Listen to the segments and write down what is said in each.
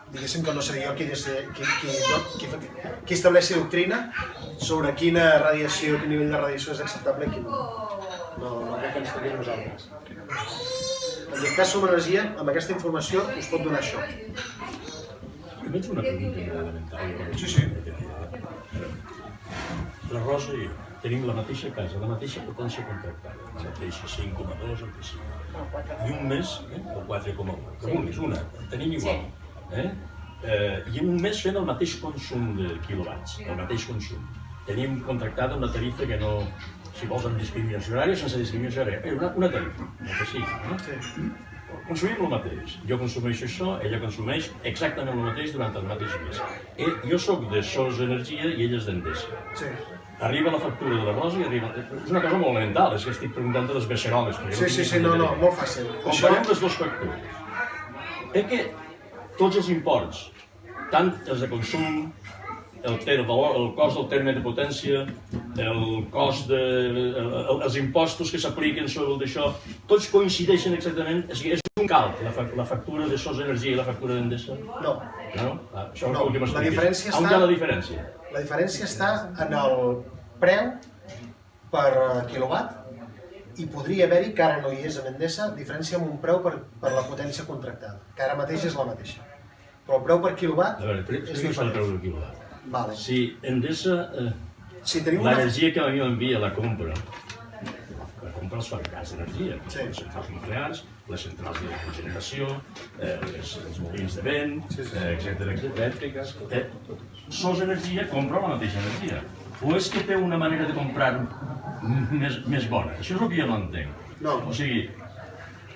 Diguéssim que no seré jo qui estableixi doctrina sobre quina radiació, quin nivell de radiació és acceptable i quin no. No crec que ens toqui a nosaltres. En tot cas, som energia, amb aquesta informació us pot donar això. Jo veig una pregunta elemental. Sí. La Rosa i jo tenim la mateixa casa, la mateixa potència contractada, la mateixa 5,2 o que sigui. I un mes, o 4,1, que vulguis, una, tenim igual. I en un mes fent el mateix consum de quilowatts, el mateix consum. Tenim contractada una tarifa que no, si vols amb discriminació horària, sense discriminació horària, una tarifa, que sigui. Consumim el mateix. Jo consumeixo això, ella consumeix exactament el mateix durant el mateix mes. Jo soc de Sos Energia i ella és d'Endesa. Arriba la factura de la Rosa i arriba... És una cosa molt elemental, és que estic preguntant de les beceroles. Sí, no, molt fàcil. Comparem les dues factures. Que tots els imports, tant els de consum, el cost del terme de potència, els impostos que s'apliquen sobre el d'això, tots coincideixen exactament, és un calc, la factura de Sos Energia i la factura d'Endesa? No. No? Això és el que m'expliquis. On hi ha la diferència? La diferència està en el preu per quilowatt i podria haver-hi, que ara no hi és a Endesa, diferència amb un preu per la potència contractada, que ara mateix és la mateixa. Però el preu per quilowatt és diferent. Si Endesa, l'energia que a mi m'envia la compra els fabricants d'energia, les centrals nuclears, les centrals de generació, els molins de vent, etc. Sos Energia compra la mateixa energia. O és que té una manera de comprar més bona? Això és el que jo no entenc. O sigui,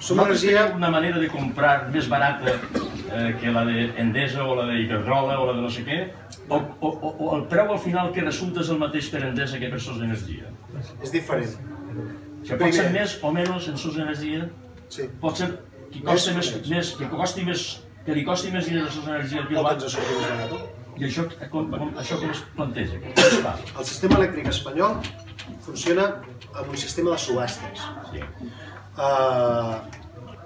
té una manera de comprar més barata que la d'Endesa o la d'Iberdrola o la de no sé què, o el preu al final que resulta és el mateix per Endesa que per Sos Energia? És diferent. Que pot ser més o menys en Sos Energia? Pot ser que li costi més diners a Sos Energia el quilowatt? I això com es planteja? El sistema elèctric espanyol funciona amb un sistema de subhastes.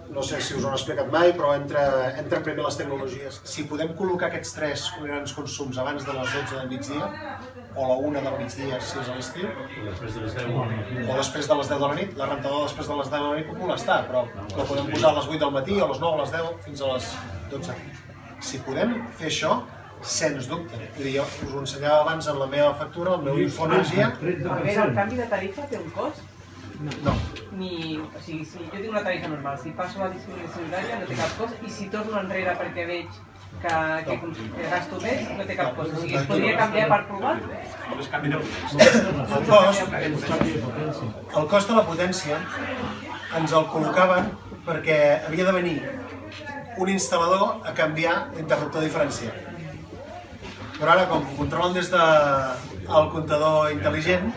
No sé si us ho han explicat mai, però entren primer les tecnologies. Si podem col·locar aquests tres grans consums abans de les 12 del migdia, o la 1 del migdia si és a l'estiu, o després de les 10 de la nit, la rentadora després de les 10 de la nit pot molestar, però podem posar a les 8 del matí, a les 9, a les 10, fins a les 12. Si podem fer això, sens dubte. Jo us ho ensenyava abans en la meva factura, el meu Infoenergia. El canvi de tarifa té un cost? No. O sigui, si jo tinc una tarifa normal, si passo a discriminació horària no té cap cost, i si torno enrere perquè veig que gasto més, no té cap cost. O sigui, es podria canviar per provar? El cost de la potència ens el col·locaven perquè havia de venir un instal·lador a canviar l'interruptor diferencial. Però ara, com ho controlen des del comptador intel·ligent,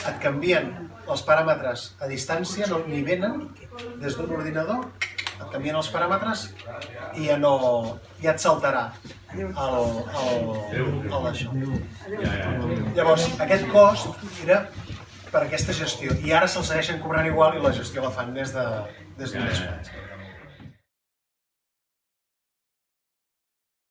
et canvien els paràmetres a distància, ni venen des d'un ordinador, et canvien els paràmetres i ja et saltarà el d'això. Llavors, aquest cost era per aquesta gestió i ara se'l segueixen cobrant igual i la gestió la fan des d'un despatx.